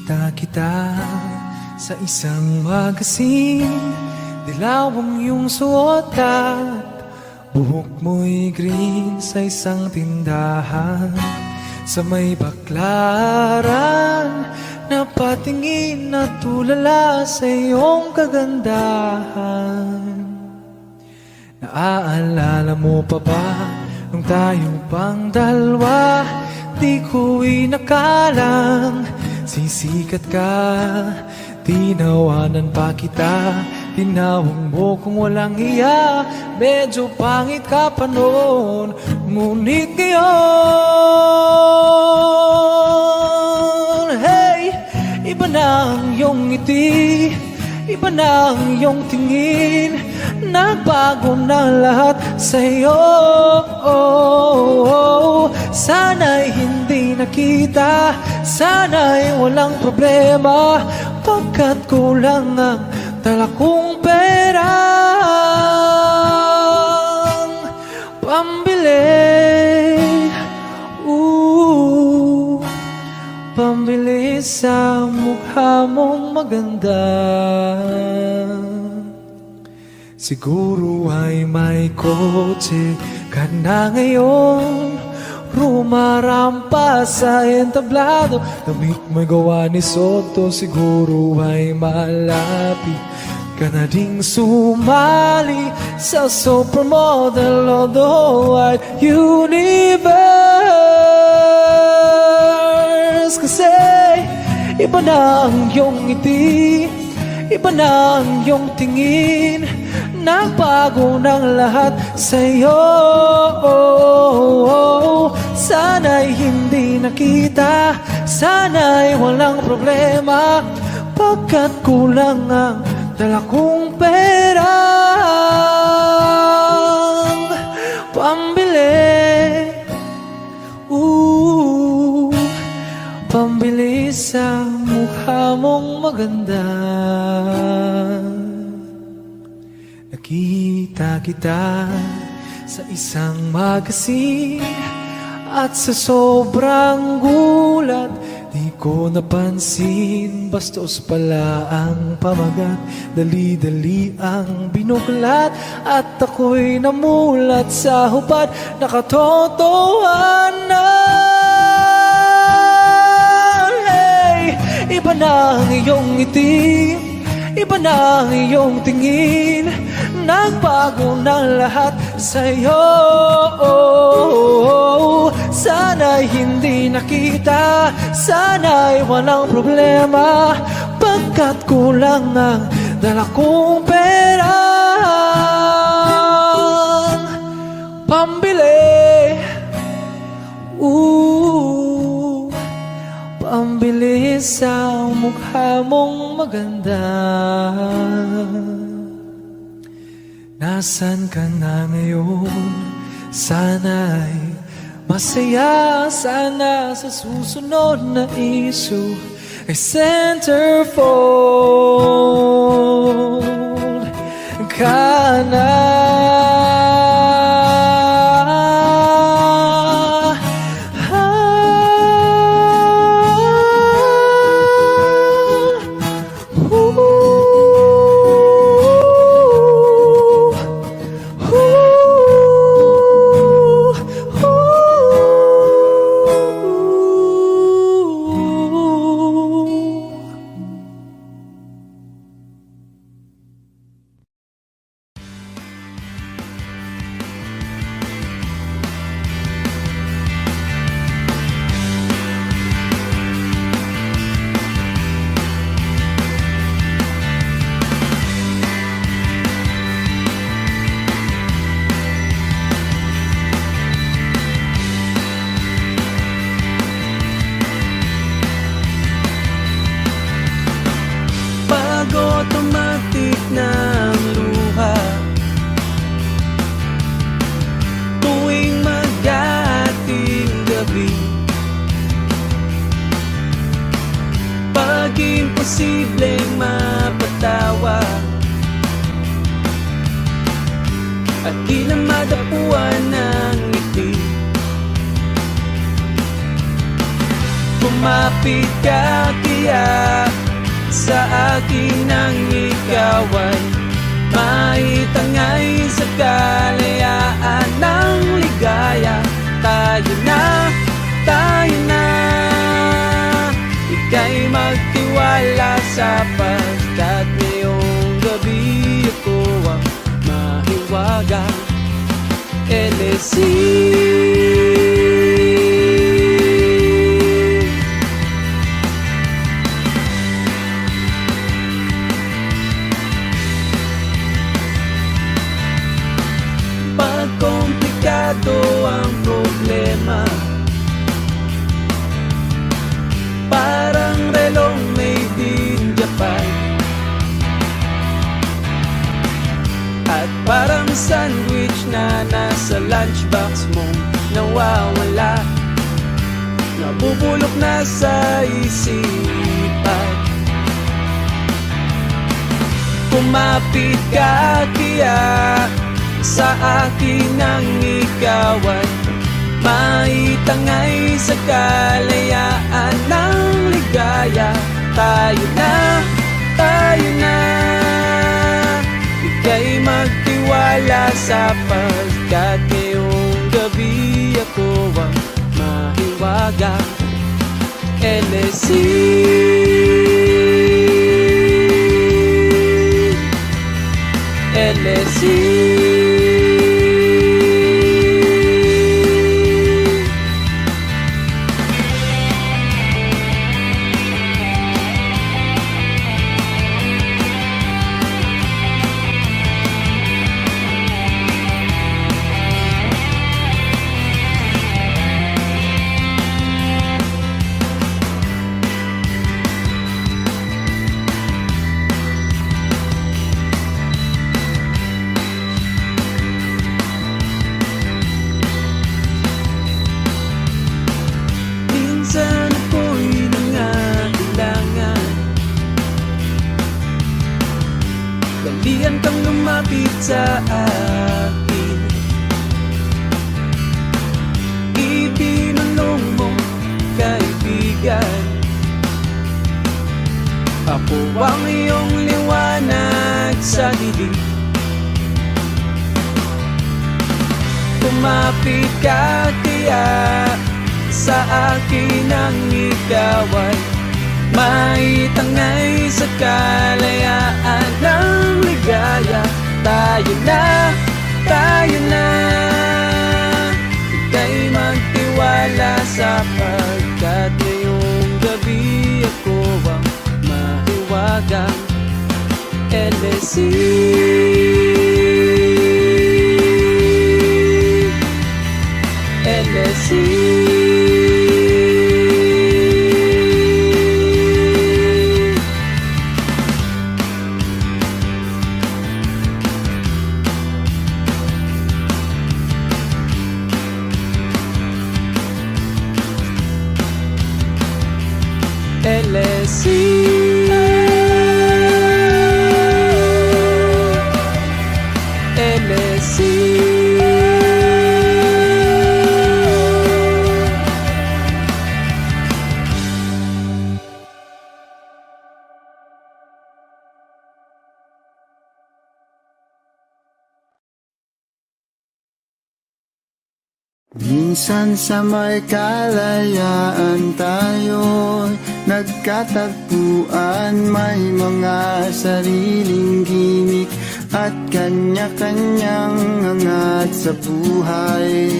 Nakita kita sa isang magazine, dilaw ang iyong suot at buhok mo'y green sa isang tindahan. Sa may baklaran, napatingin at tulala sa iyong kagandahan. Naaalala mo pa ba nung tayo pang dalawa? Di ko inakalang sisikat ka, tinawanan pa kita. Tinawag mo kung walang hiya, medyo pangit ka pa noon. Ngunit ngayon, hey, iba na ang iyong ngiti, iba na ang iyong tingin. Nagbago na lahat sa'yo. Sana'y hindi nakita, sana'y walang problema, pagkat kulang ang dala kong perang pambili, pambili sa mukha mong maganda. Siguro ay may kotse ka na ngayon, rumarampa sa entablado, damit mo'y gawa ni Soto. Siguro ay malapit ka na ding sumali sa supermodel of the wide universe. Kasi iba na ang iyong ngiti, iba na ang iyong tingin. Nagbago ng lahat sa'yo. Sana'y hindi nakita, sana'y walang problema, pagkat kulang ang dala kong perang pambili, pambili sa mukha mong maganda. Nakita kita sa isang magazine, at sa sobrang gulat, di ko napansin, bastos pala ang pamagat. Dali-dali ang binuklat, at ako'y namulat sa hubad na katotohanan. Hey, iba na ang iyong ngiti, iba na ang iyong tingin. Nagbago ng lahat sa'yo. Sana'y hindi nakita, sana'y walang problema, pagkat kulang ang dala kong perang pambili, pambili sa mukha mong maganda. Nasaan ka na ngayon? Sana'y masaya, sana sa susunod na issue ay centerfold ka na. Automatic na ang luha tuwing mag-ating gabi. Pag imposibleng mapatawa at di na madapuan ng ngiti, Kumapit ka kaya sa akin ang ikaw ay maitangay sa kalayaan ng ligaya. Tayo na, ika'y magtiwala sapagkat ngayong gabi ako ang mahiwagang LSC. Pag komplikado ang problema, parang relong made in Japan, at parang sandwich na nasa lunchbox mong nawawala, nabubulok na sa isipan. Kumapit ka kaya sa akin ang ikaw ay maitangay sa kalayaan ng ligaya. Tayo na, ika'y magtiwala sapagkat ngayong gabi ako ang mahiwagang LSC. LSC. Minsan ako'y nangailangan, dalian kang lumapit sa akin, ibinulong mo kaibigan. Ako ang iyong liwanag sa dilim. Kumapit ka kaya sa akin ang ikaw ay maitangay sa kalayaan ng ligaya. Tayo na, ika'y magtiwala sapagkat ngayong gabi ako ang mahiwagang LSC. LSC. LSC. LSC. Minsan sa may kalayaan tayo'y nagkatagpuan, may mga sariling gimik at kanya-kanyang angat sa buhay.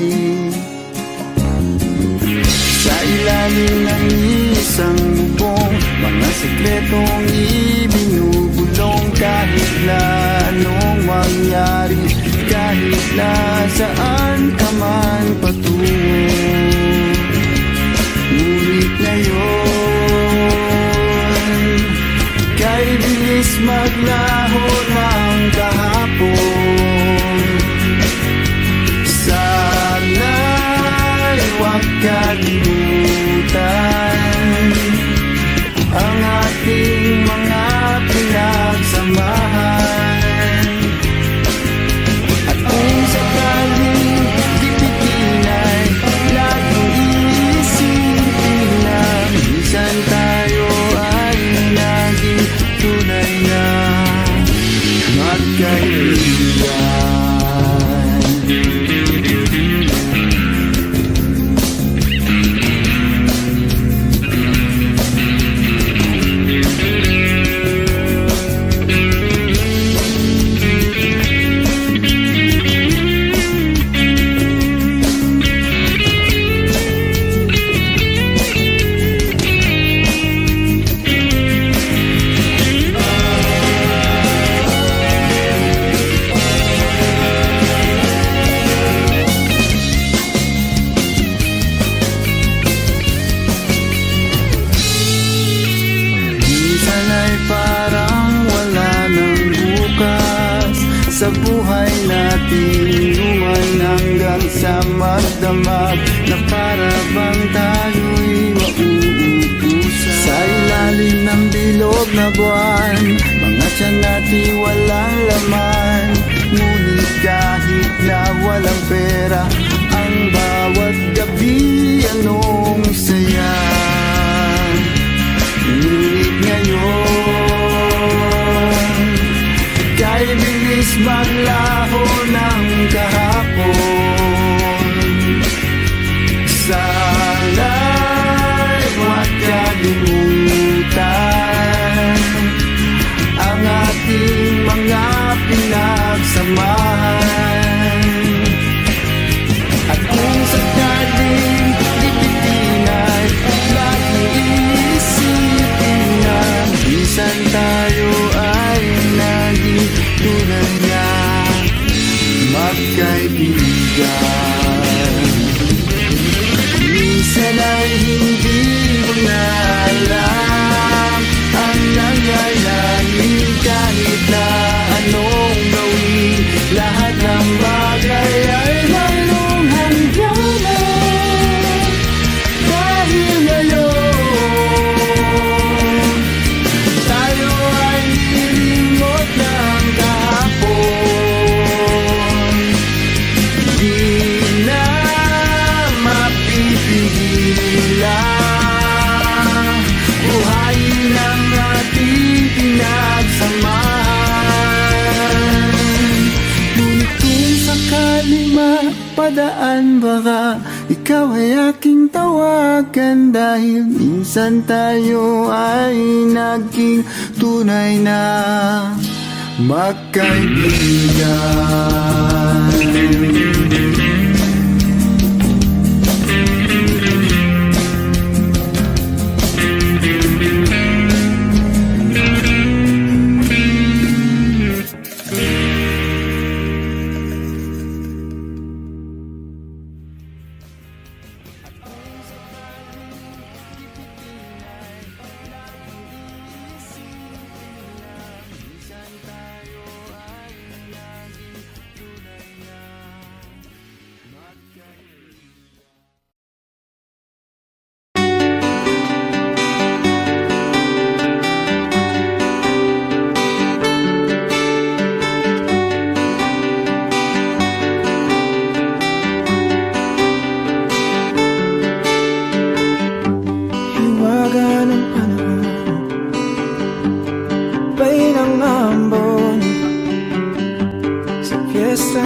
Sa ilalim ng isang bubong, mga sekretong ibinubulong, kahit na anong mangyari, kahit na saan ka man patungo. Ngunit ngayon, kay bilis maglaho ng kahapon. Sana'y huwag kalimutan ang ating mga pinagsamahan. At kung sakaling dipitin ay laging iisipin na magkaibigan. Minsan ay parang wala ng bukas sa buhay natin, luman hanggang sa magdamag na para bang tayo'y mauubusan. Sa ilalim ng bilog na buwan, mga tiyan natin walang laman. Ngunit kahit na walang pera, ang bawat gabi anong saya. Ngunit ngayon, kay bilis maglaho ng kahapon. Sana'y huwag kalimutan ang ating mga pinagsamahan. At kung sakaling lipitin ay laging iisipin na minsan tayo ay naging tunay na magkaibigan. Minsan ay hindi mo na alam ang nangyayari kahit na anong gawin. Lahat ng bagay ay mayroong hangganan. Dahil ngayon, tayo ay nilimot ng kahapon. Di na mapipigilan, buhayin ang ating pinagsamahan. Ngunit kung sakali mapadaan, baka ikaw ay aking tawagan. Dahil minsan tayo ay naging tunay na magkaibigan.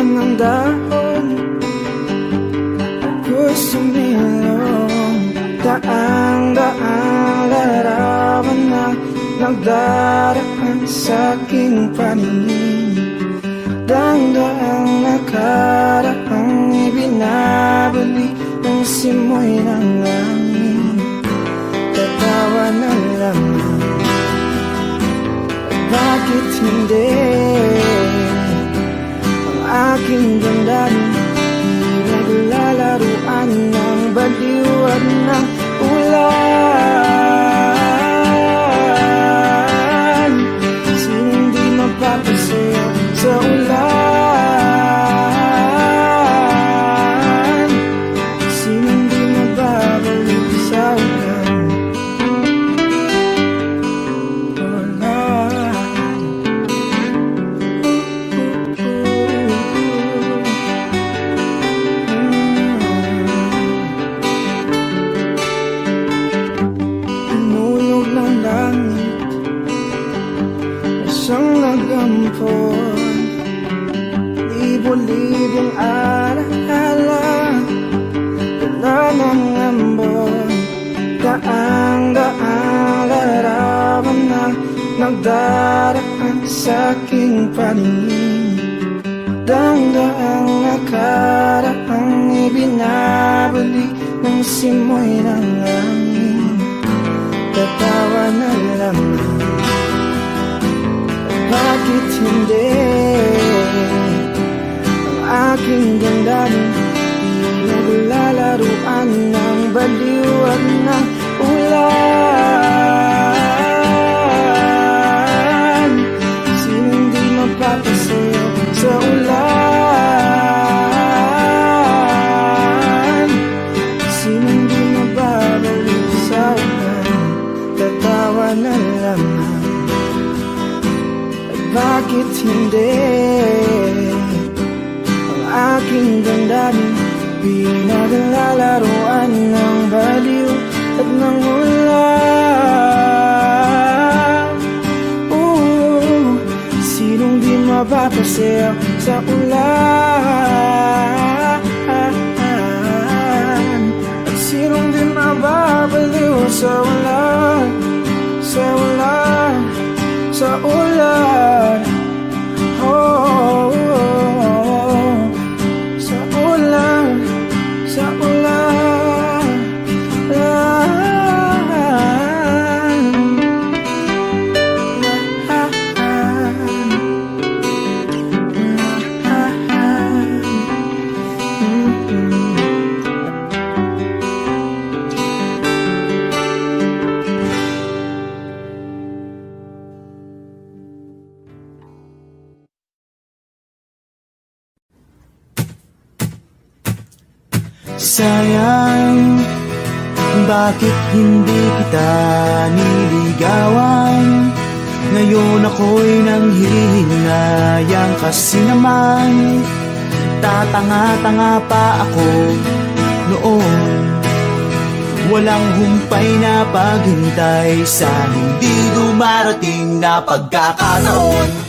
ng dahon ako'y sumilong. Daang-daang larawan na nagdaraan sa aking paningin. Daang-daang nakaraang ibinabalik ng simoy ng langit. Tatawa na lamang, bakit hindi? Ang aking damdamin di naglalaruan ng baliw at ng ulan. Sinong di mapapasayaw sa ulan? Sinong di mababalik sa ulan? Bolivia ang alaala. Wala nang ambon, daang-daang larawan na nagdaraan sa aking paningin. Daang-daang nakaraang ibinabalik ng simoy ng hangin. Tatawa na lamang, bakit hindi? Ang aking damdamin naglalaruan ng baliw at ng ulan. Sinong di mapapasayaw sa ulan? Sinong di mababalik sa ulan? Tatawa na lamang, at bakit hindi? Ang aking damdamin pinaglalaruan ng baliw at ng ulan. Sinong di mapapasayaw sa ulan? At sinong di mababaliw sa ulan? Sa ulan, sa ulan. Oh, sa ulan, sa ulan. Sayang, bakit hindi kita niligawan? Ngayon ako'y nanghihinayang kasi naman tatanga-tanga pa ako noon. Walang humpay na paghintay sa hindi dumarating na pagkakataon.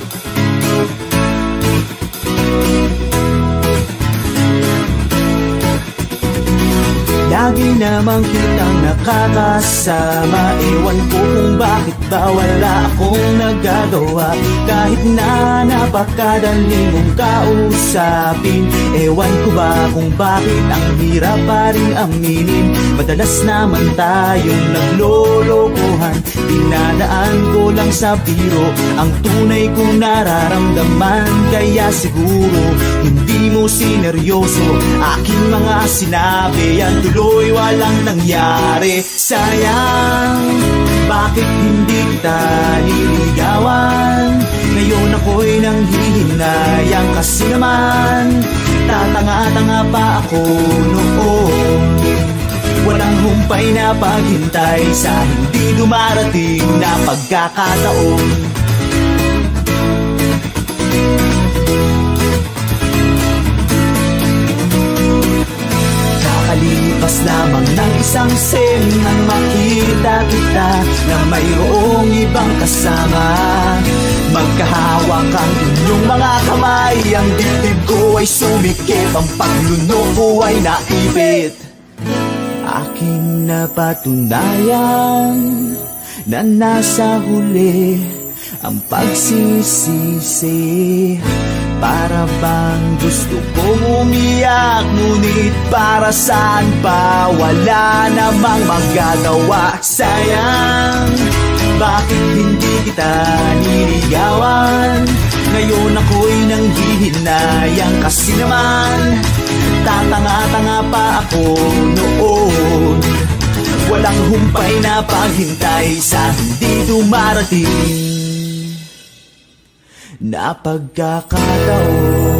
Lagi namang kitang nakakasama. Ewan ko kung bakit ba wala akong nagagawa. Kahit na napakadali mong kausapin. Ewan ko ba kung bakit ang hirap pa rin aminin. Madalas naman tayong naglolokohan. Dinadaan ko lang sa biro ang tunay kong nararamdaman. Kaya siguro hindi mo sineryoso aking mga sinabi. Yan tuloy walang nangyari. Sayang, bakit hindi kita niligawan? Ngayon ako'y nanghihinayang kasi naman tatanga-tanga pa ako noon. Walang humpay na paghintay sa hindi dumarating na pagkakataon. Kakalipas lamang ng isang sen nang makita kita na mayroong ibang kasama. Magkahawak ang inyong mga kamay. Ang dibdib ko ay sumikip, ang paglunok ko ay naipit. Aking napatunayan na nasa huli ang pagsisisi. Para bang gusto kong umiyak, ngunit para saan pa? Wala namang magagawa. Sayang, bakit hindi kita niligawan? Ngayon ako'y nanghihinayang kasi naman tatanga-tanga pa ako noon. Walang humpay na paghintay sa hindi dumarating na pagkakataon.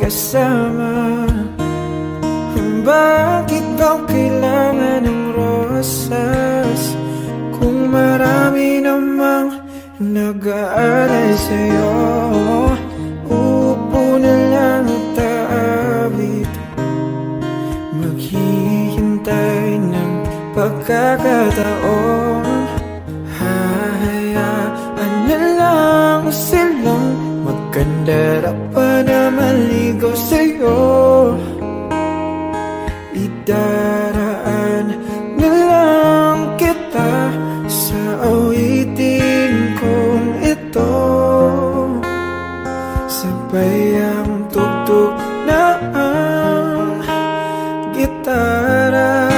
kasama. Bakit daw kailangan ng rosas kung marami namang nag-aalay sa'yo? Upo na lang at aawit, maghihintay ng pagkakataon. Hahayaan na lang silang magkandara pa na maligaw sa'yo. Idaraan na lang kita sa awitin kong ito. Sabay ang tugtog na ang gitara.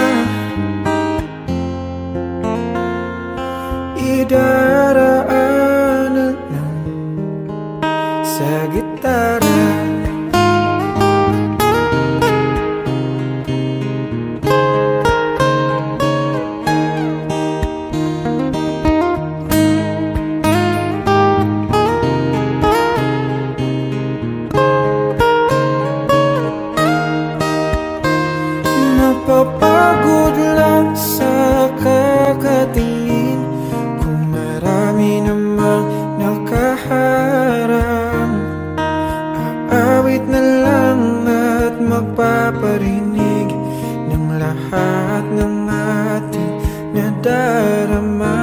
Idaraan na lang sa gitara. Mapapagod lang sa kakatingin kung marami namang nakaharang. Aawit na lang at magpaparinig ng lahat ng ating nadarama.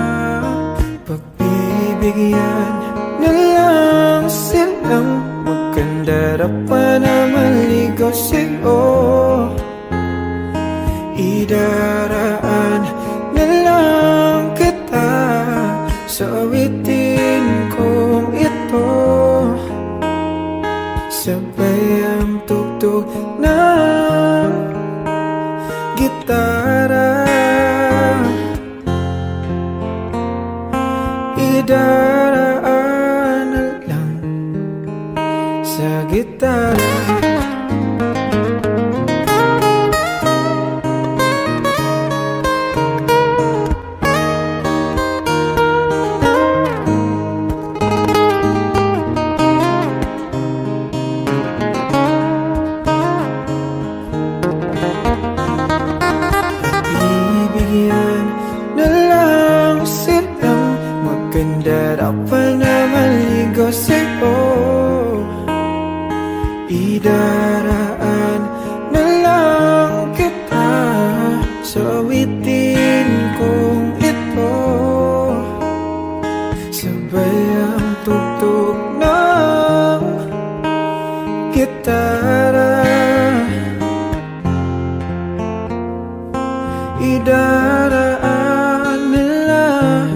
Pagbibigyan na lang silang magkandara pa na maligaw sa'yo. Idaraan na lang kita sa awitin kong ito. Sabay ang tugtog ng gitara. Idaraan na lang sa gitara. Bibigyan na lang silang magkandara pa na maligaw sa'yo. Idaraan na lang kita sa awitin kong ito. Sabay ang tugtog ng gitara. Idaraan na lang.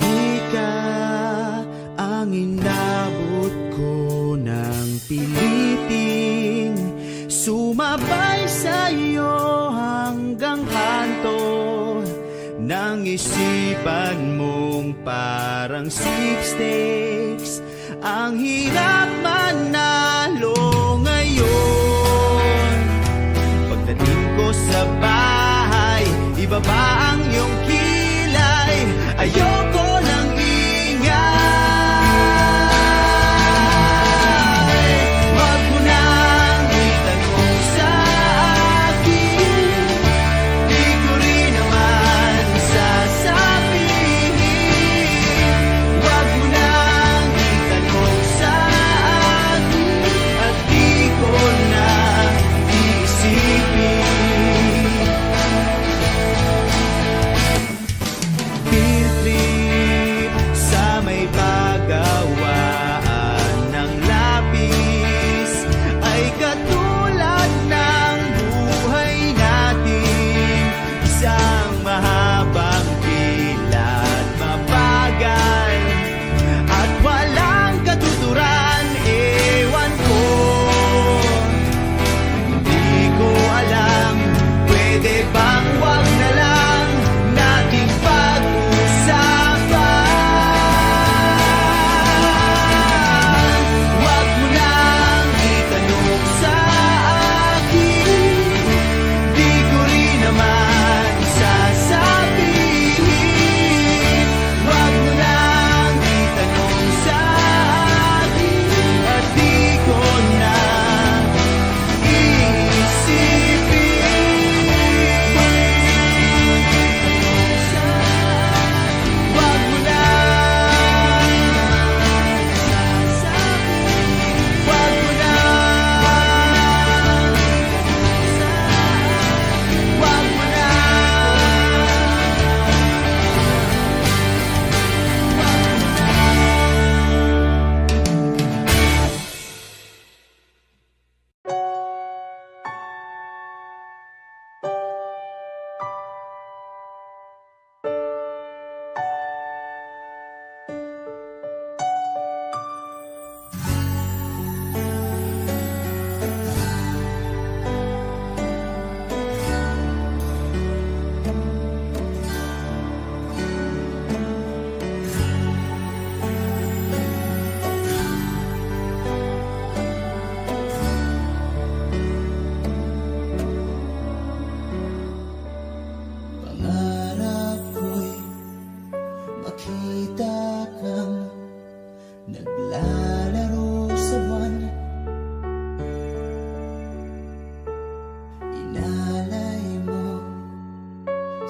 Ika ang inabot ko ng piliting sumabay sa'yo hanggang kanto ng isipan mong parang sweepstakes. Ang hirap manalo ngayon. Pagdating ko sa bahay, ibaba ang iyong kilay. Ayoko ng ingay. Wag mo nang itanong sa akin, di ko rin naman sasabihin. Wag mo nang itanong sa akin, at di ko na iisipin. Feel free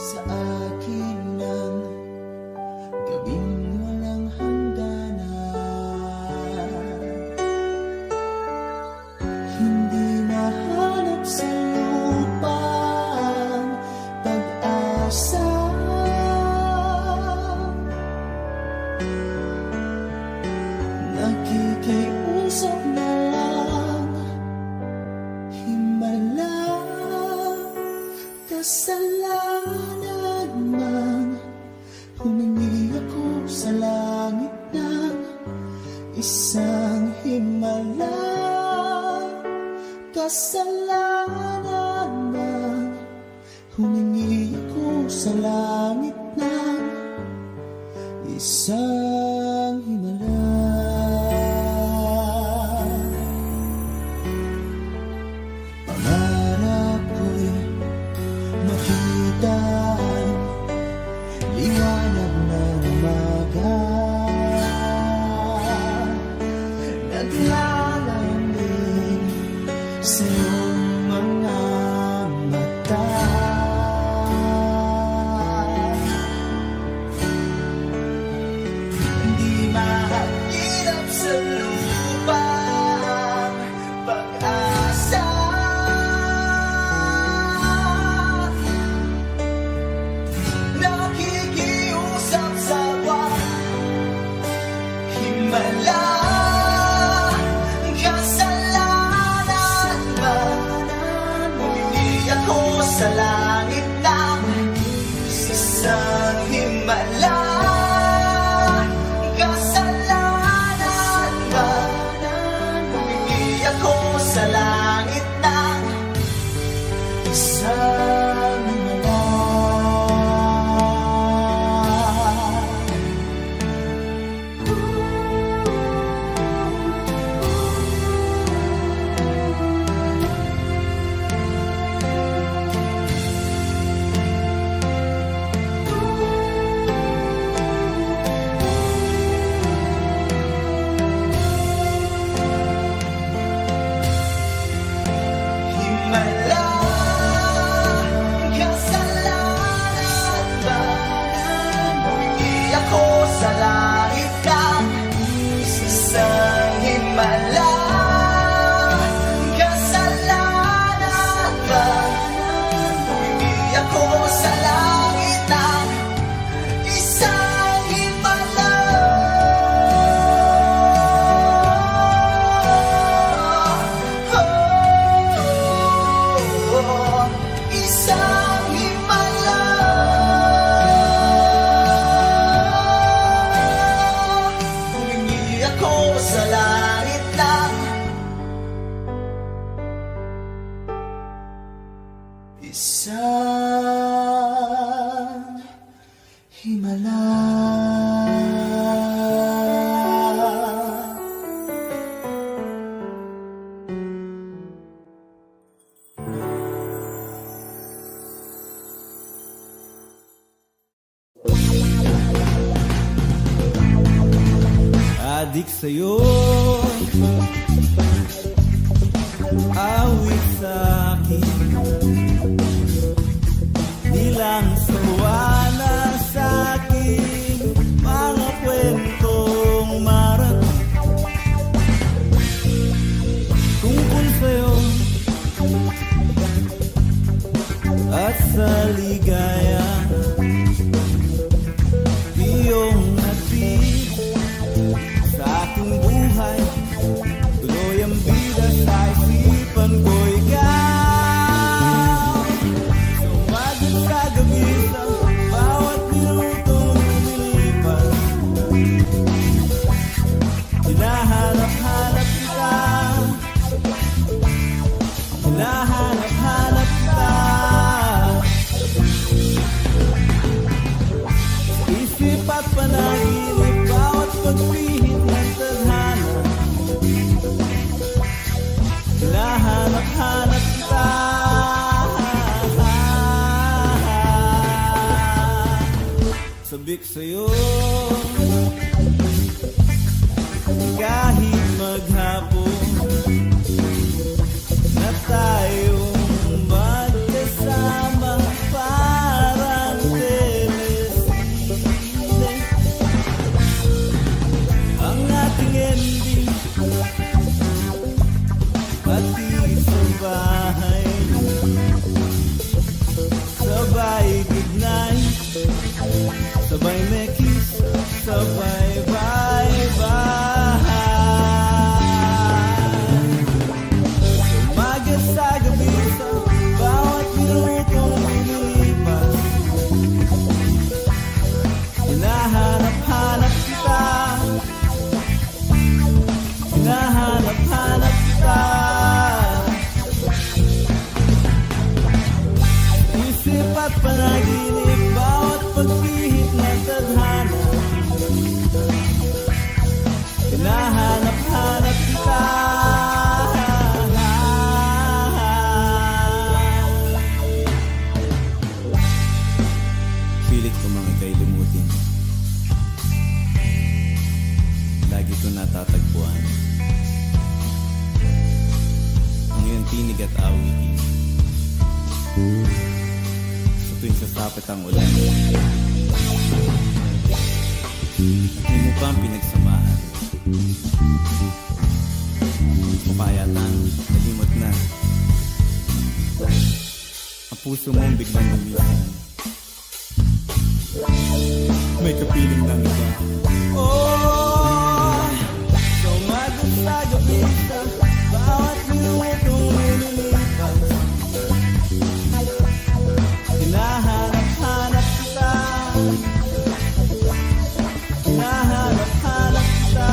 sa akin ng gabing walang hangganan. Hindi nahanap sa lupa ang pag-asa. Nakikiusap na lang, himala, kasalanan man. Humingi ako sa langit ng isang himala, kasalanan man. Humingi ako sa langit ng isang himala. Pangarap ko'y makita ang liwanag ng umaga. Naglalamig sa iyong mga mata. Hindi mahirap sa lupa ang pag-asa. Nakikiusap sa himala, kasalanan man. Humingi ako sa langit ng isang himala, kasalanan man. Humingi ako sa langit ng isang himala. Himala, kasalanan ba? Humingi ako sa langit ng isang himala, kasalanan ba? Humingi ako sa langit ng isang himala. Isang himala. Humingi ako sa langit ng isang himala. Adik sa'yo, awit sa'kin, nilang sawana sa'kin, mga kwentong marating tungkol sa'yo at sa ligaya. Iyong hatid sa aking buhay, tuloy ang bida sa isipan ko, ikaw. Sumagot sa gabi sa bawat minutong lumilipas. Hinahanap-hanap kita, hinahanap-hanap kita. Isip at panaginip, bawat pagpihit ng tadhana, hinahanap-hanap kita. Sabik sa'yo, kahit maghapon na tayong magkasama, parang sabay may kiss, sabay bye-bye. Umaga sa gabi, sa bawat minutong lumilipas, hinahanap-hanap kita, hinahanap-hanap kita. Isip at panaginip, bawat pagpihit ng tadhana, hinahanap-hanap kita. Pilit ko mga ika'y limutin, lagi ko natatagpuan ang iyong tinig at awitin. Sa tuwing sasapit ang ulan, hindi mo pa ang pinagsamahan. Kapayatan, nalimot na ang puso mong biglang lumisan. May kapiling ng iba. Oh, sa umaga sa gabi, sa bawat minutong lumilipas, hinahanap-hanap kita, hinahanap-hanap kita.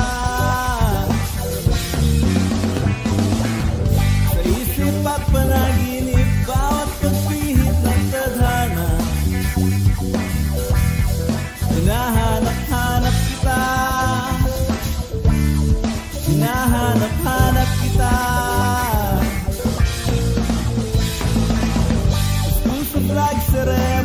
Sa isip at panaginip, bawat pagpihit ng tadhana, hinahanap-hanap kita, hinahanap-hanap kita. Susublag sa rin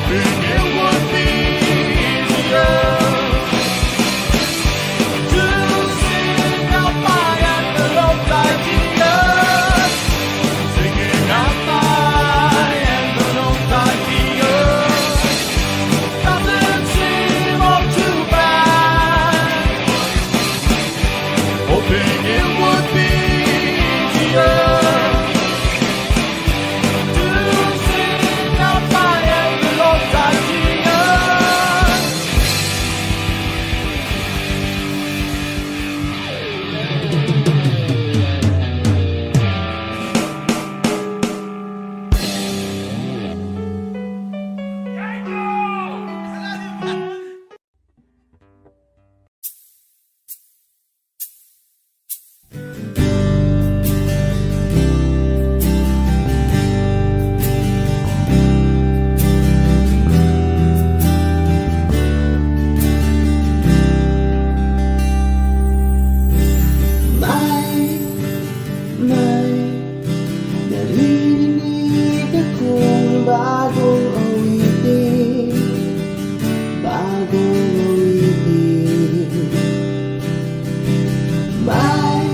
hoping it would be easier to sing out my envelope ideas, singing out my envelope ideas. Doesn't seem all too bad, hoping it would be easier to sing out my envelope ideas. May narinig akong bagong awitin, bagong awitin. May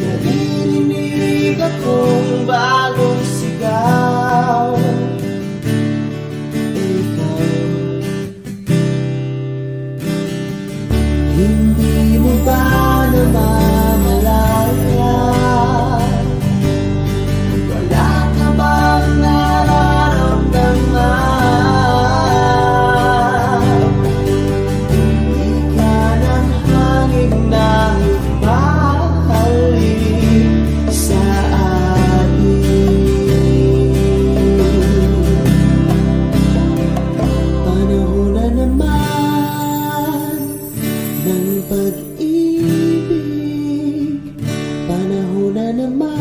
narinig akong bagong sigaw. Ikaw, hindi mo ba namamalayan? Wala ka bang nararamdaman? Di ka ng hangin na mahalin sa atin. Panahon na naman ng pag-ibig, panahon na naman.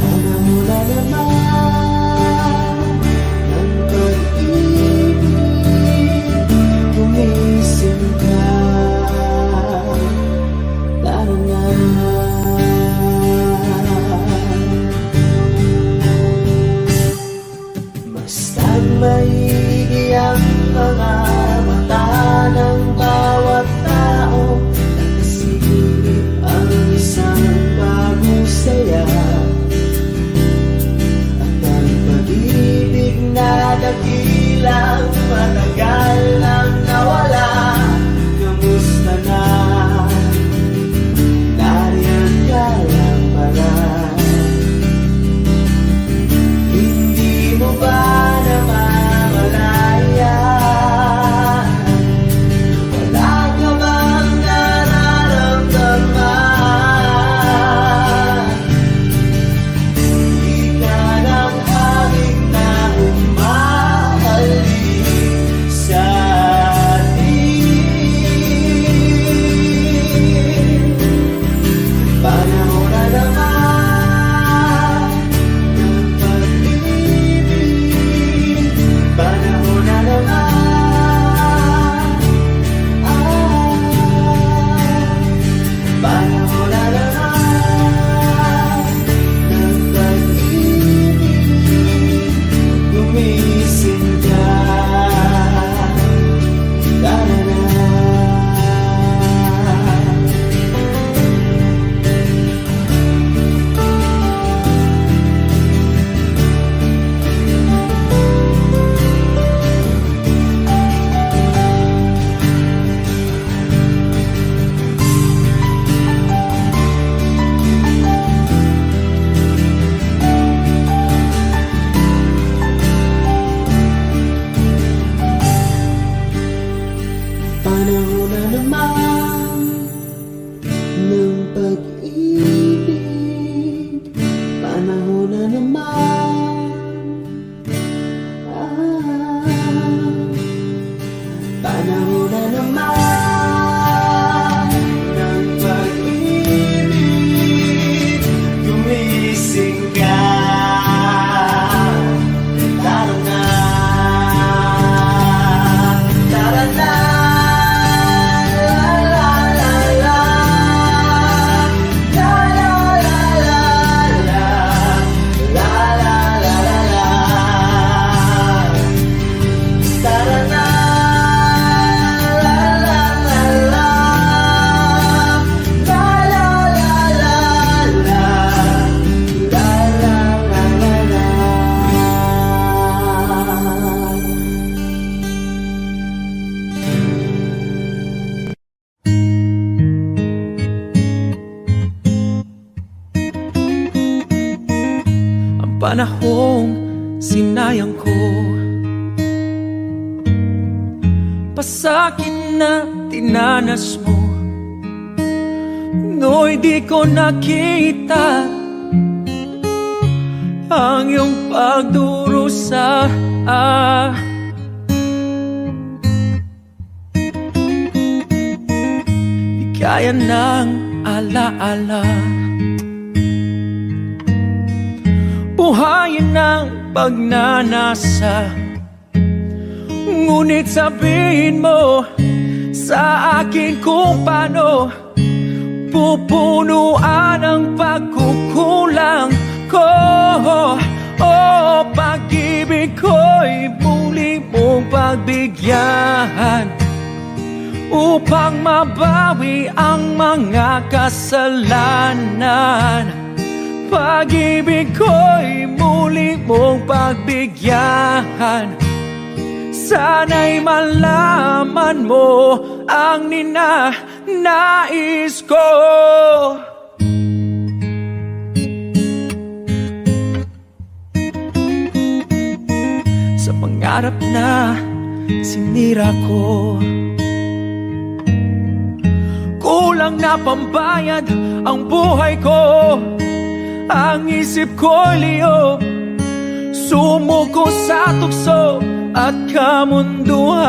Panahon na naman ng pag-ibig. Gumising ka, tara na. Basta't maigi ang mga mata ng bawat tao, nakasilip ang isang bagong saya. At ang pag-ibig na dakilang matagal nang nawala, kamusta na? Nariyan panahong sinayang ko. Pasakit na tinanas mo, no'y di ko nakita ang iyong pagdurusa. Di kaya ng alaala, buhayin ng pagnanasa. Ngunit sabihin mo sa akin kung paano pupunuan ang pagkukulang ko. Pag-ibig ko'y muli mong pagbigyan upang mabawi ang mga kasalanan. Pag-ibig ko'y muli mong pagbigyan. Sana'y malaman mo ang ninanais ko. Sa pangarap na sinira ko, kulang na pambayad ang buhay ko. Ang isip ko'y liyo, sumuko sa tukso at kamunduhan.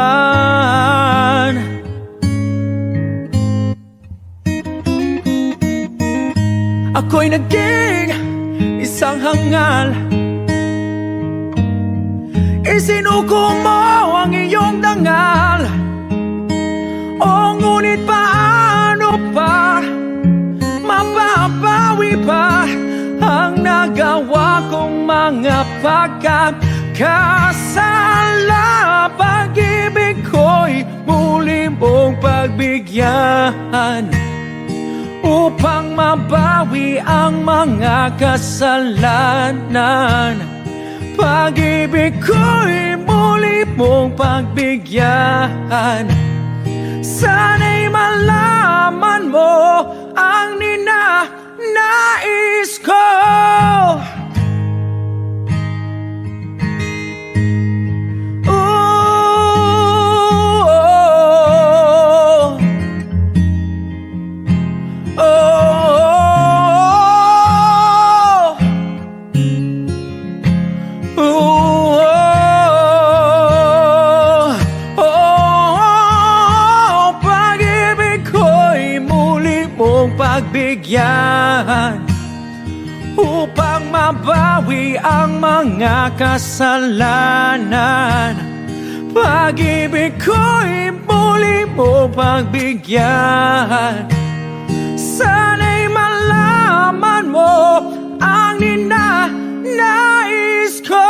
Ako'y naging isang hangal, isinuko mo ang iyong dangal. O ngunit paano pa mababawi pa ang nagawa kong mga pagkakasala? Pag-ibig ko'y muli mong pagbigyan upang mabawi ang mga kasalanan. Pag-ibig ko'y muli mong pagbigyan. Sana'y malaman mo ang ninanais ko. Pagbigyan upang mabawi ang mga kasalanan. Pag-ibig ko'y muli mo pagbigyan. Sana'y malaman mo ang ninanais ko.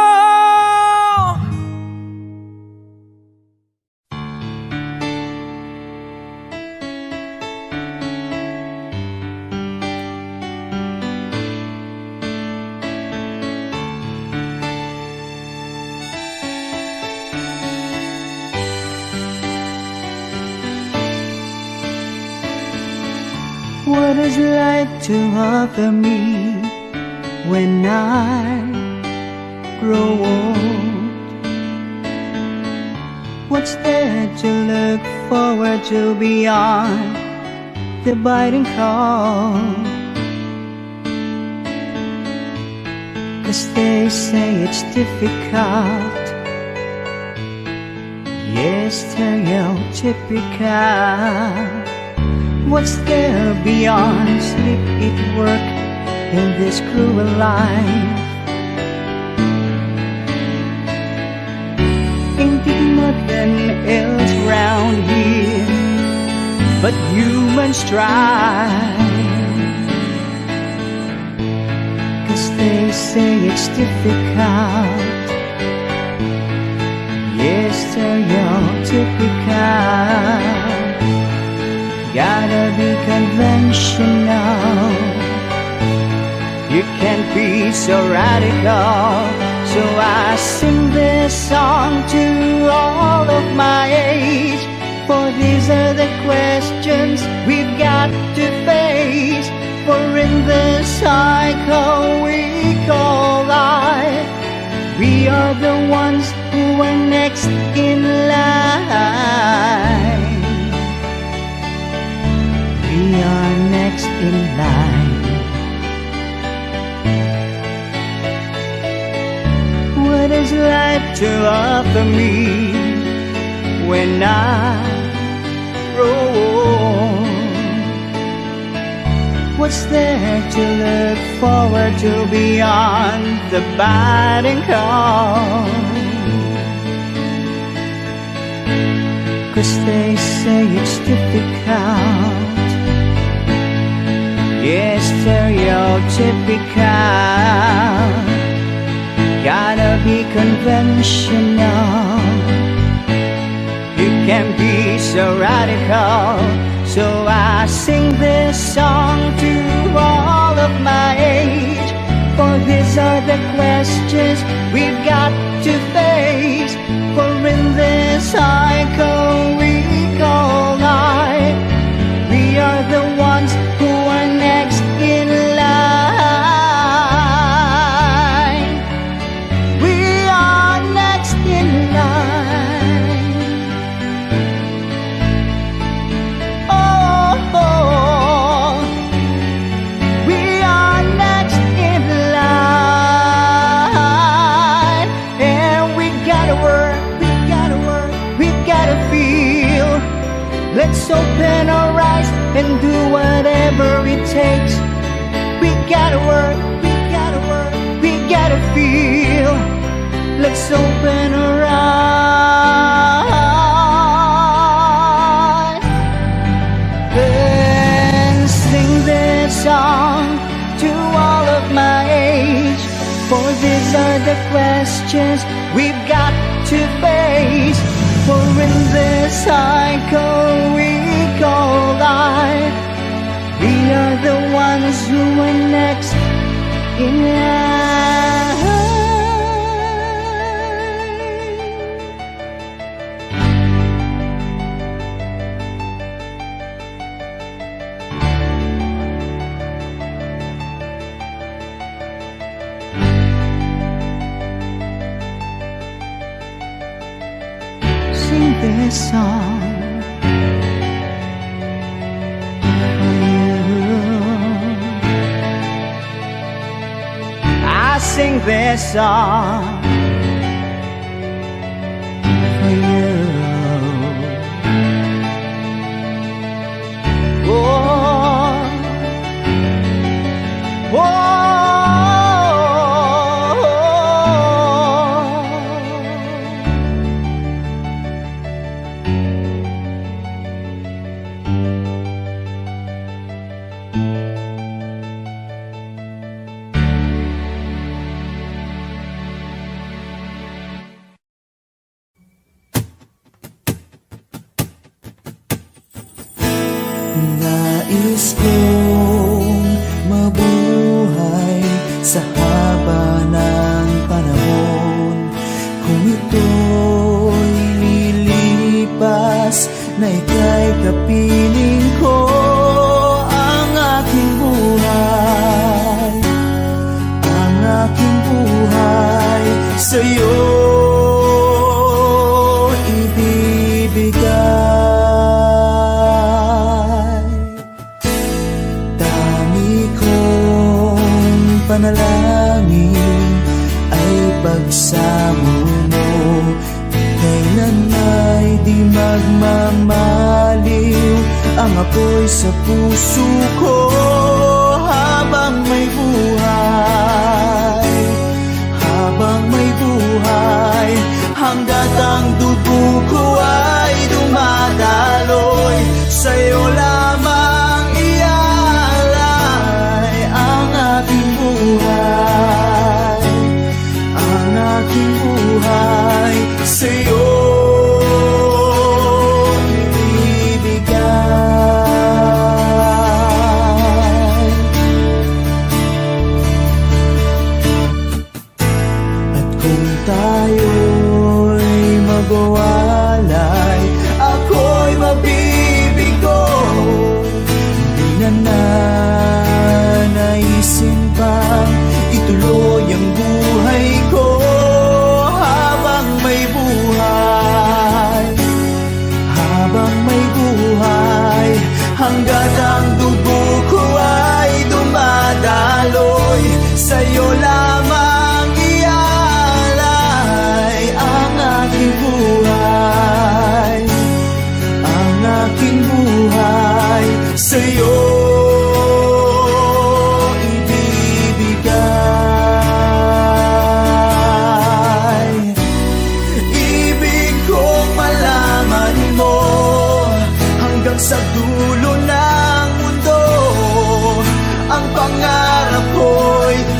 What is life to offer me when I grow old? What's there to look forward to beyond the biting cold? 'Cause they say it's difficult, yes, stereotypical. What's there beyond sleep, eat, work in this cruel life? Ain't it nothing else round here but human strife? 'Cause they say it's difficult, yes, stereotypical. Gotta be conventional, you can't be so radical. So I sing this song to all of my age, for these are the questions we've got to face. For in this cycle we call life, next in line. We are next in line. What is life to offer me when I grow old? What's there to look forward to beyond the biting cold? 'Cause they say it's difficult, yes, stereotypical. Gotta be conventional, you can't be so radical. So I sing this song to all of my age, for these are the questions we've got to face. For in this cycle we call life, we are the ones who are next in line. We are next in line. Oh, we are next in line. And we gotta work, we gotta feel. Let's open our eyes and do whatever it takes. We gotta work, we gotta feel. Let's open our eyes and sing this song to all of my age. For these are the questions we've got to face. For in this cycle we call life, we are the ones who are next in line. Sing this song for you. I sing this song for you. Oh, oh. Nais kong mabuhay sa haba ng panahon. Kung ito'y lilipas, na ika'y kapiling ko. Ang aking buhay sa'yo ibibigay. Dami kong panalangin ay pagsamo mo, kailan ay di magmamaliw ang apoy sa puso ko. Habang may buhay, hanggat ang dugo ko ay dumadaloy, sa'yo lamang iaalay ang aking buhay, sa'yo ibibigay.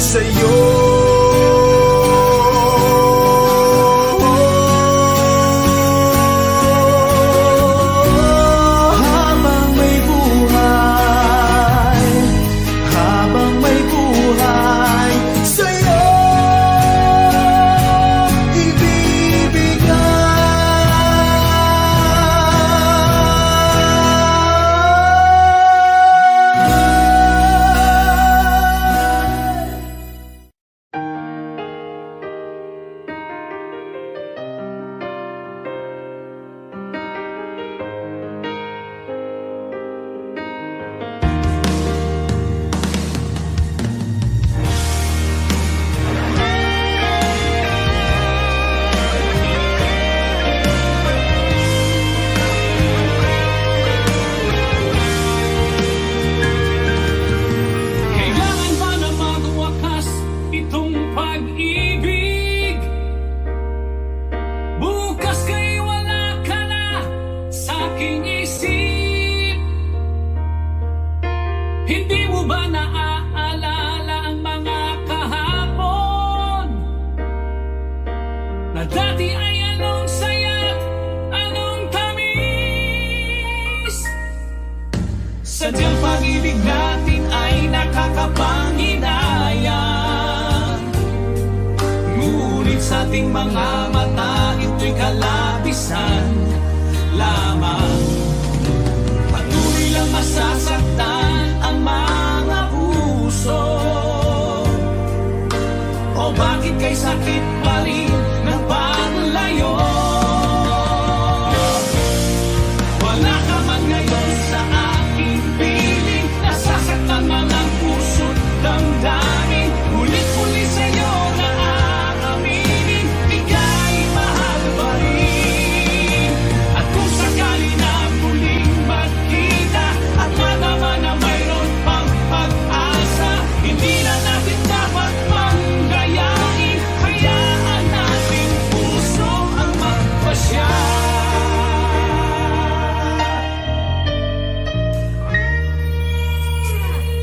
sa'yo. Habang may buhay, habang may buhay, sa'yo ibibigay. Kailangan ba na magwakas itong pag-ibig? Bukas kay wala ka na sa aking isip. Hindi mo ba naaalala ang mga kahapon? Na dati ay anong saya, anong tamis. Sadyang pag-ibig natin ay nakakapanginayang. Ngunit sa ating mga mata, ito'y kalabisan lamang. Patuloy lang masasaktan ang mga puso. O bakit kay sakit pa rin ng paglayo? Wala ka man ngayon sa aking piling, nasasaktan man ang puso't damdamin. Ulit-ulit sa'yo na aaminin, ika'y mahal pa rin. At kung sakali na muling magkita at madama na mayroon pang pag-asa, hindi na natin dapat panggayain. Hayaan natin puso ang magpasya.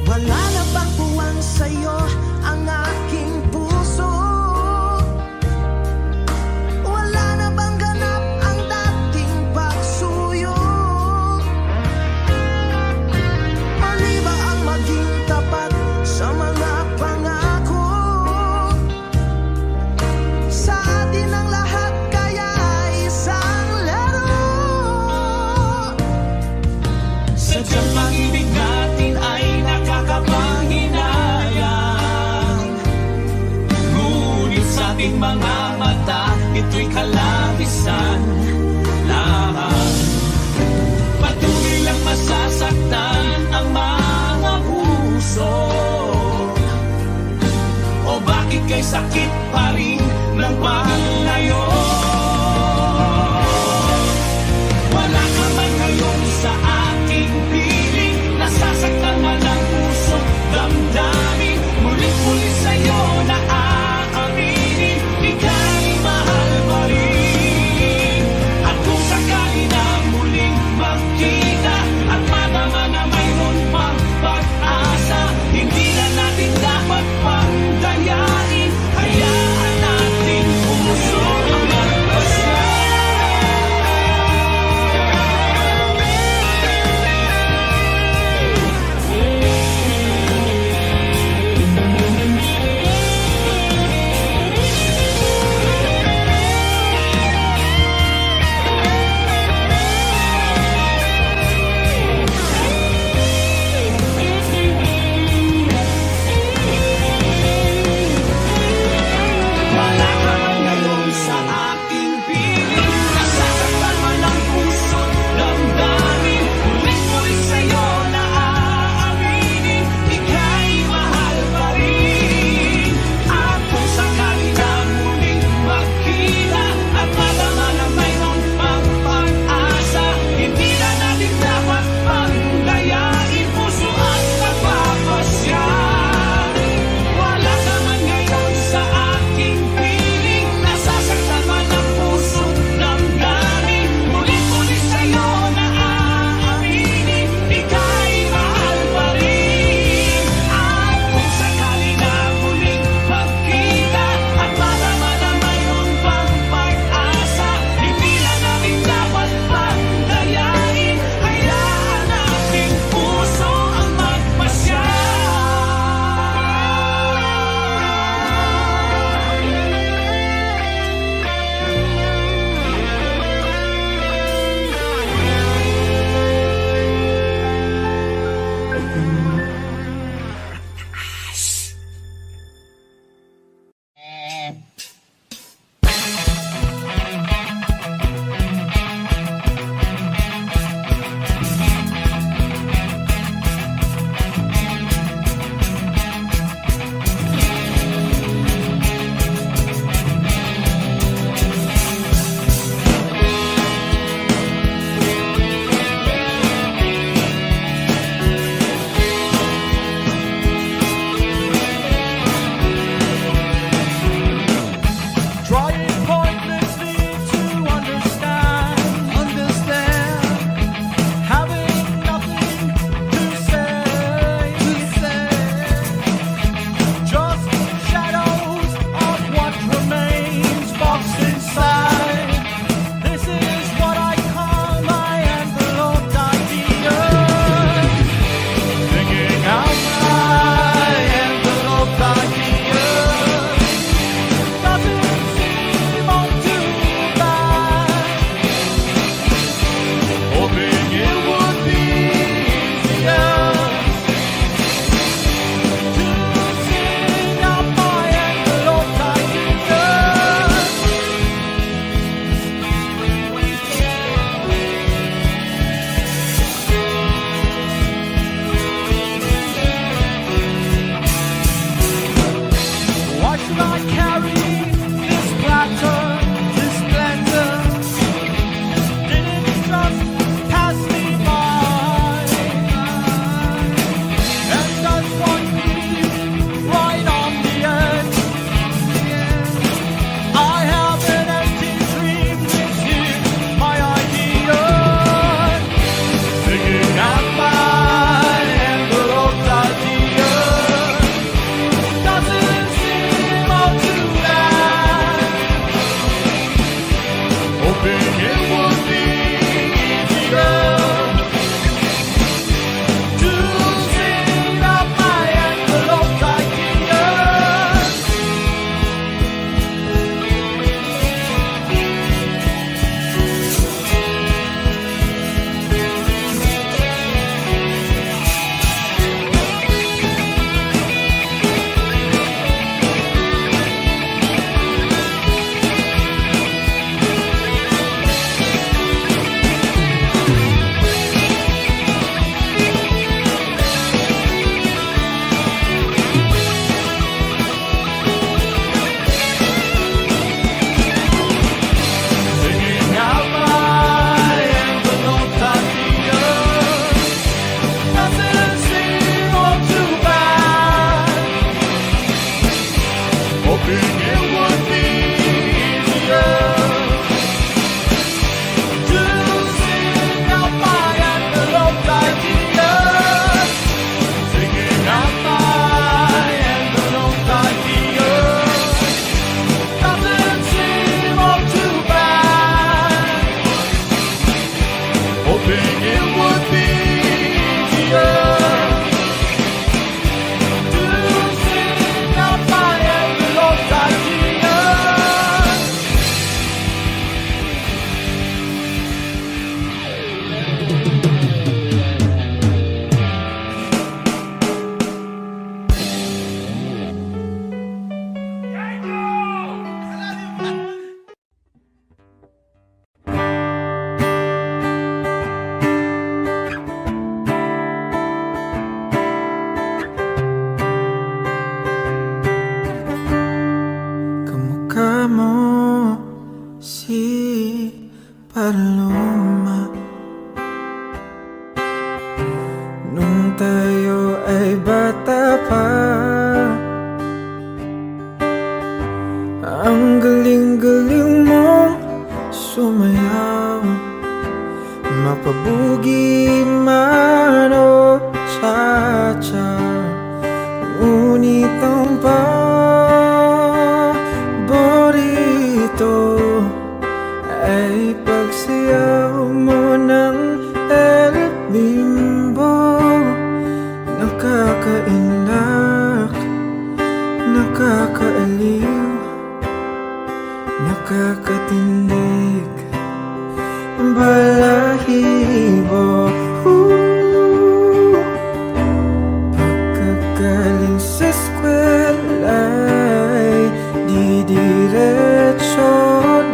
Wala na bang puwang sa'yo ang aking puso? Wala na bang ganap ang dating pagsuyo? Mali ba ang maging tapat sa mga pangako? Sa atin ang lahat kaya isang laro. Sadyang pag-ibig natin ay nakakapanginayang. Ngunit sa ating mga mata, ito'y kalabisan lamang. Patuloy lang masasaktan ang mga puso. O bakit kay sakit pa rin ng paglayo? Wala ka man ngayon sa aking piling, nasasaktan man ang puso, damdamin. Mulit-ulit sa'yo na aaminin, ika'y mahal pa rin. At kung sakali na muling magkita at madama na mayroon pang pag-asa, hindi na natin dapat pangdayain. Hayaan na Ngunit ang paborito ay pagsayaw mo ng El Bimbo. Nakakainlak, nakakaaliw, nakakatindig, balahibo. Pagkagaling sa eskwela'y didiretso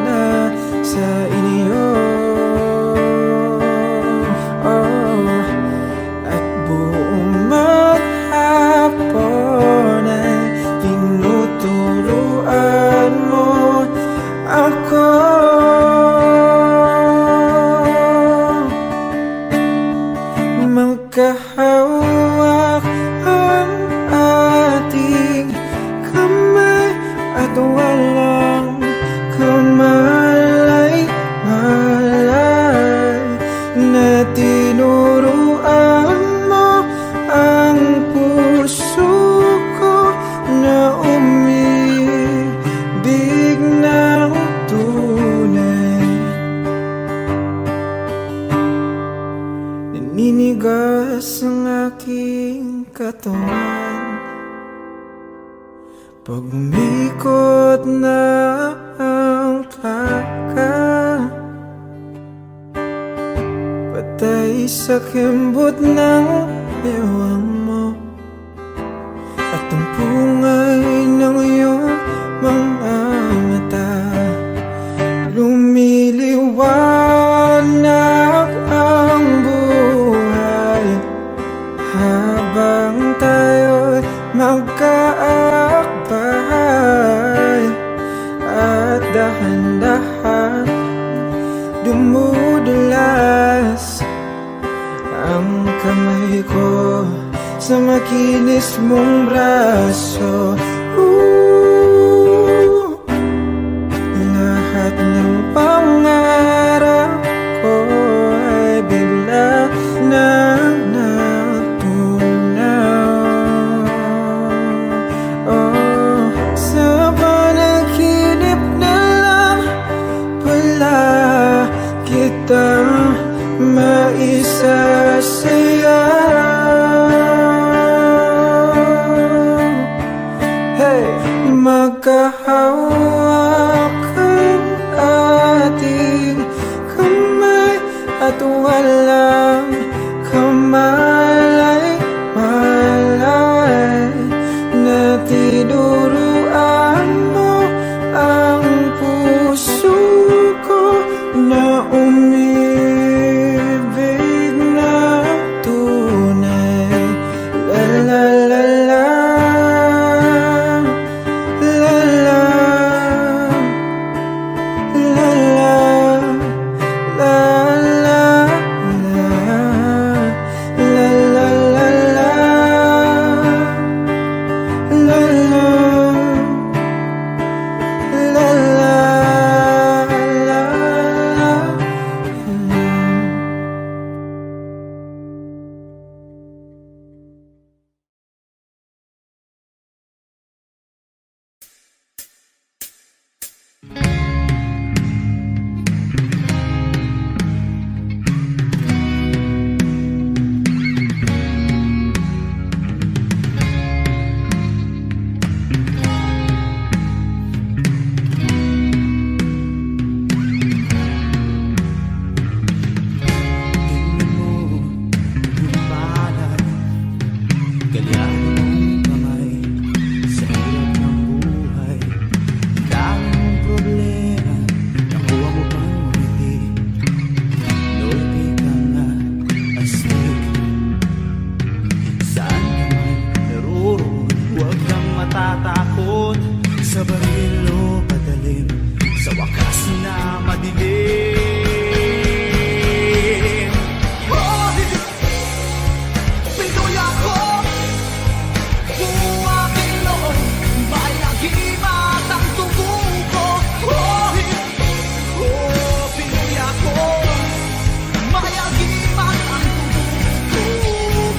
na sa inyo. At buong maghapon ay tinuturuan mo ako. Magkahawak ang ating kamay at walang kamalay-malay na tinuruan mo ang puso ko na umibig ng tunay. Naninigas ang aking katawan pag umikot na ang plaka. Patay sa kembot ng bewang mo at ang pungay ng iyong mga mata. Lumiliwanag ang buhay habang tayo'y magkaakbay. At dahan-dahan dumudulas ang kamay ko sa makinis mong braso. Lahat ng pangarap ko ay bigla nang natunaw. Sa panaginip na lang pala kitang maisasayaw. Hey! Magkahawak ang ating kamay at walang kamalay-malay na tinuruan mo ang puso ko na umibig na tunay. La la la la, la la, la la, la la, la la, la la, la la, la la, la. Matatakot sa baril o padalim, sa wakas na madilim. Hoy! Pinoy ako, buong aking loob, may agimat ang tubo ko. Hoy! Oh, Pinoy ako, may agimat ang tubo ko.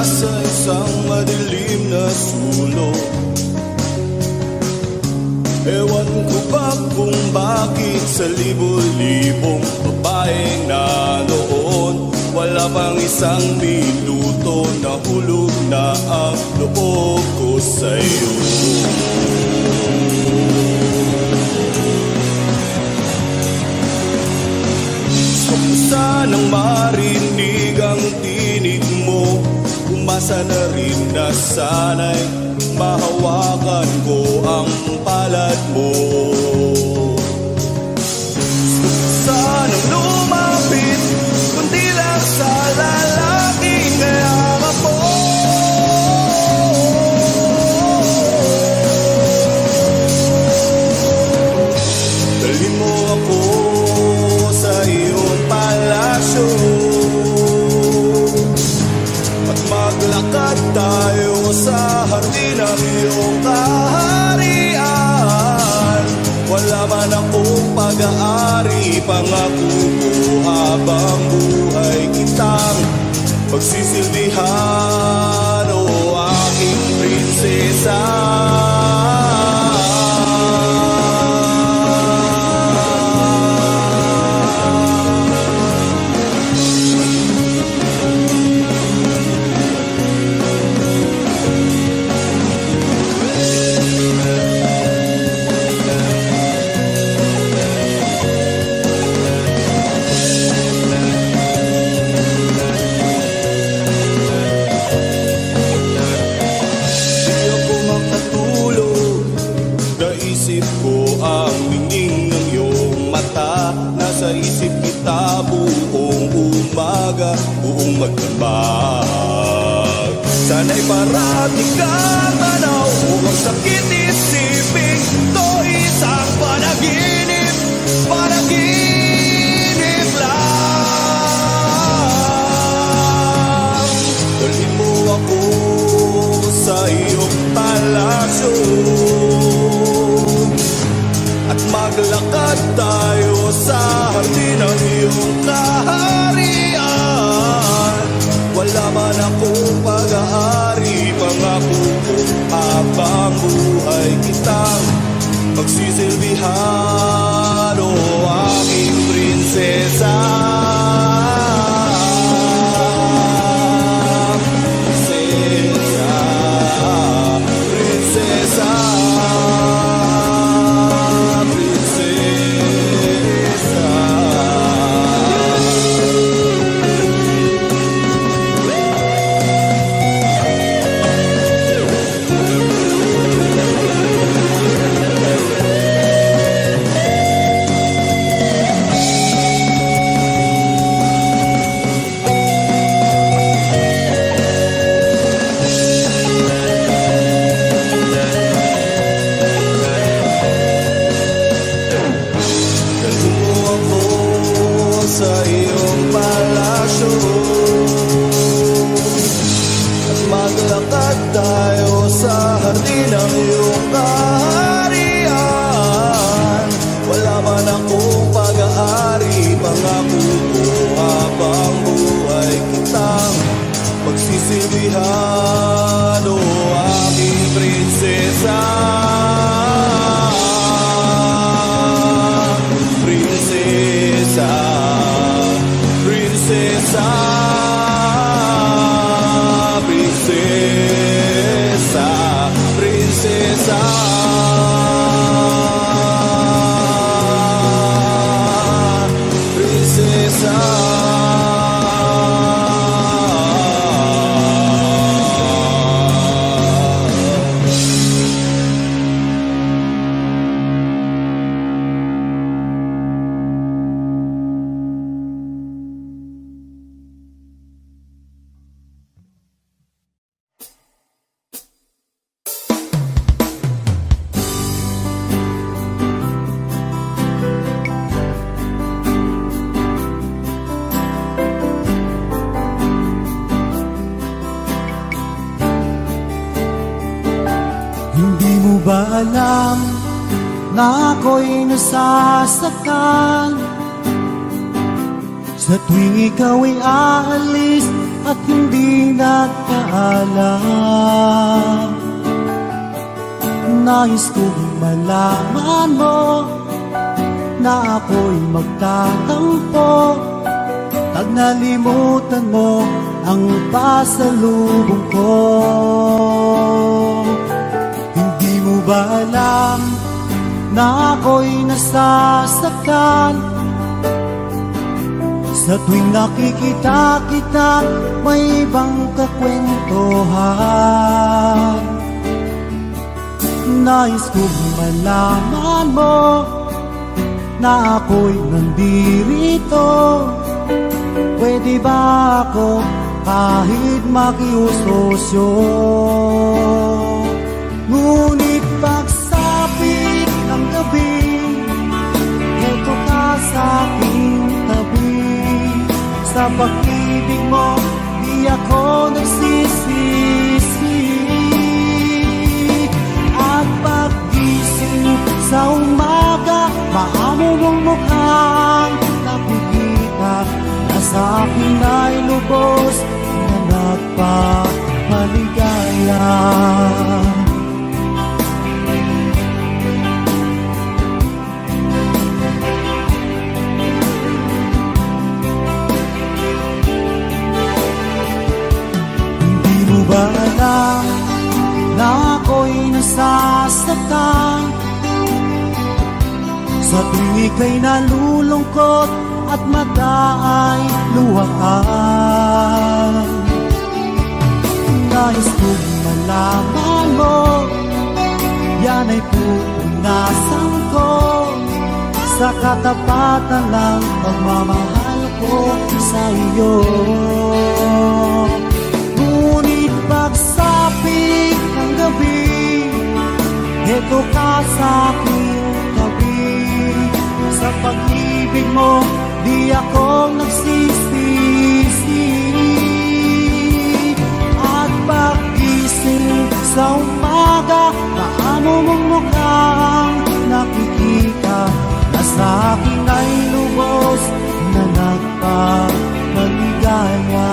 Nasa isang madilim na sulok. Ewan ko ba kung bakit sa libo-libong babaeng naroon, wala pang isang minuto, nahulog na ang loob ko sa'yo. Gusto ko sanang marinig ang tinig mo, umasa na rin na sana'y mahawakan ko ang palad mo. Gusto ko sanang lumapit, kundi lang sa lalaking yakap mo. Dalhin mo ako sa iyong palasyo at maglakad tayo sa hardin ng iyong kaharian. Wala man akong pag-aari, pangako ko habang buhay kitang pagsisilbihan, o aking prinsesa. Nasa isip kita buong umaga, buong magdamag. Sana'y parating kang manaw, huwag sakit isipin, to isang panaginip, panaginip lang. Dalhin mo ako sa iyong palasyo at maglakad tayo sa hardin ng iyong kaharian. Wala man akong pag-aari, pangako ko habang buhay kitang pagsisilbihan, o aking prinsesa. Prinsesa, sa iyong palasyo at maglakad tayo sa hardin ng iyong kaharian. Wala man akong pag-aari, pangako ko habang buhay kitang pagsisilbihan, o aking prinsesa. Prinsesa, prinsesa, prinsesa, prinsesa. Prinsesa. Hindi mo ba alam na ako'y nasasaktan Sa tuwing ikaw ay aalis at hindi nagpaalam, nais kong malaman mo na ako'y magtatampo pag nalimutan mo ang pasalubong ko. Hindi mo ba alam na ako'y nasasaktan sa tuwing nakikita kita, may ibang kakwentuhan? Nais kong malaman mo na ako'y nandirito. Pwede ba ako kahit makiusosyo? Ngunit pagsapit ng gabi, eto ka sa aking tabi. Sa pag-ibig mo, di ako nagsisisi. At pag-gising sa umaga, maamo mong mukhang nakikita na sa akin ay lubos na nagpapaligaya. Hindi mo ba alam na ako'y nasasaktan sa tuwing ika'y nalulungkot at mata ay luhaan? Nais kong malaman mo, yan ay pupunasan ko sa katapatan ng pagmamahal ko sa iyo. Ngunit pagsapit ng gabi, eto ka sa aking tabi. Sa pag-ibig mo, di ako nagsisisi. At pag-gising sa umaga, paano mong mukhang nakikita na sa akin ay lubos na nagpapaligaya.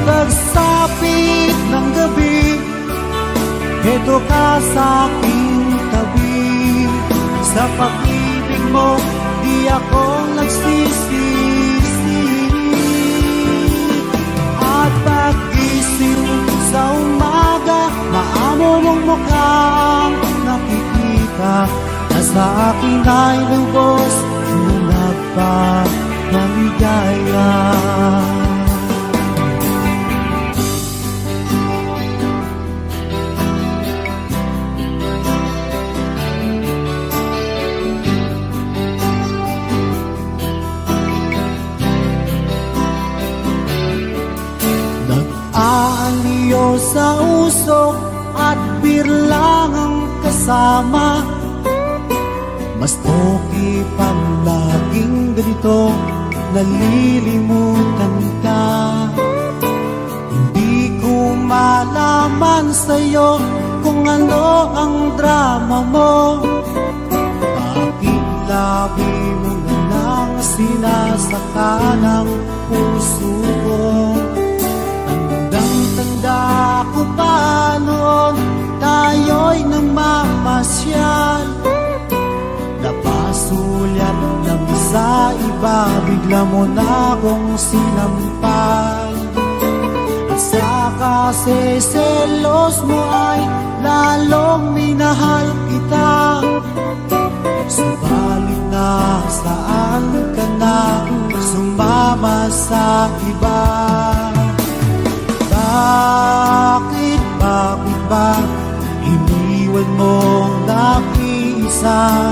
Pagsapit ng gabi, eto ka sa aking tabi. Sa pag-ibig mo, di ako nagsisisi. At pag-isip sa umaga, maamo mong mukhang nakikita na sa akin ay lubos na nagpapaligaya. Aaliyo sa usok at birlang ang kasama. Mas okay pang laging ganito, nalilimutan ka. Hindi ko malaman sa'yo kung ano ang drama mo. Bakit labi mo na lang sinasaka ng puso ko? Tanda ko pa noon, tayo'y namamasyal. Napasulyat lang sa iba, bigla mo na akong sinampal. At sa kasi selos mo ay lalong minahal kita. Subalit na saan ka na sumama sa iba? Bakit ba iniwan mong nag-iisa?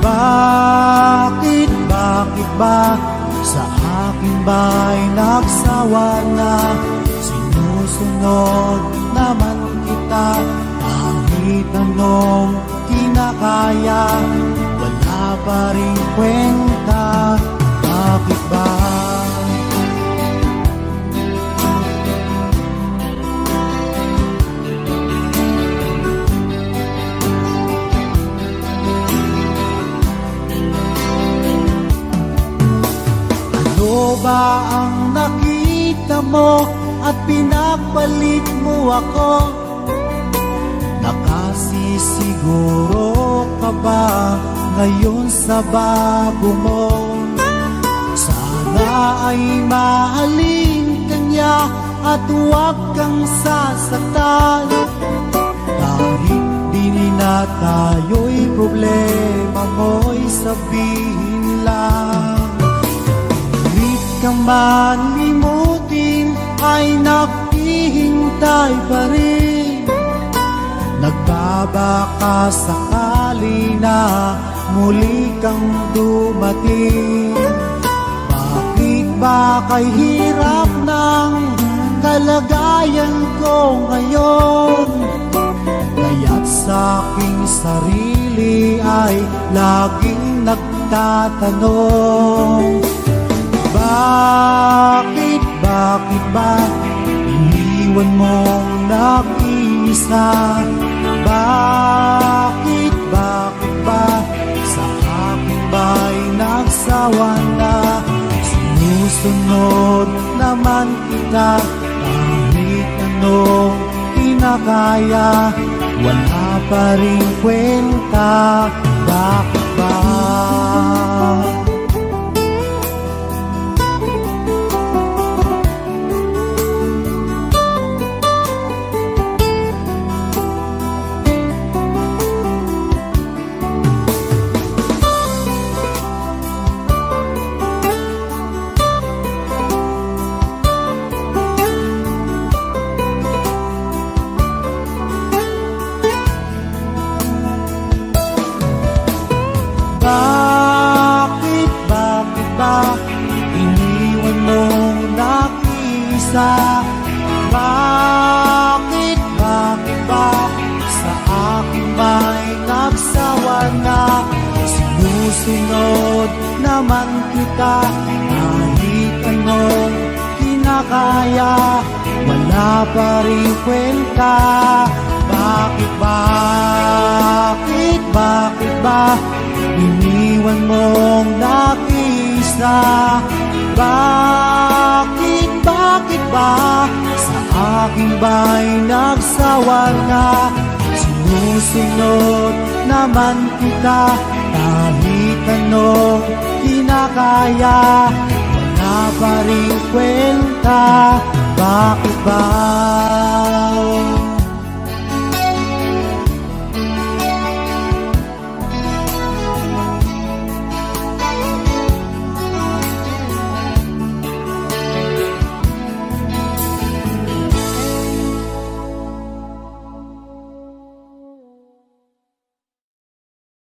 Bakit ba'y nagsawa na? Sinusunod naman kita kahit anong kinakaya, wala pa rin kwenta. Bakit ba? Ano ba ang nakita mo at pinagpalit mo ako? Nakasisiguro ka ba ngayon sa bago mo? Sana ay mahalin ka niya at huwag kang sasaktan. Kahit di na tayo'y problema mo'y sabihin lang. Kahit ka man limutin ay naghihintay pa rin. Nagbabaka sakali na muli kang dumating. Bakit ba kay hirap ng kalagayan ko ngayon? Kaya't sa aking sarili ay laging nagtatanong, bakit ba iniwan mong nag-iisa? Bakit ba sa akin ba'y nagsawa na? Sinusunod naman kita kahit anong kinakaya, wala pa rin kwenta. Bakit ba? Bakit ba iniwan mong nag-iisa? Bakit ba sa akin ba'y nagsawa na? Sinusunod naman kita kahit anong kinakaya, wala pa rin kwenta. Bakit ba iniwan mong nag-iisa? Bakit ba sa akin ba'y nagsawa na? Sinusunod naman kita kahit anong kinakaya, wala pa rin kwenta. Bakit ba?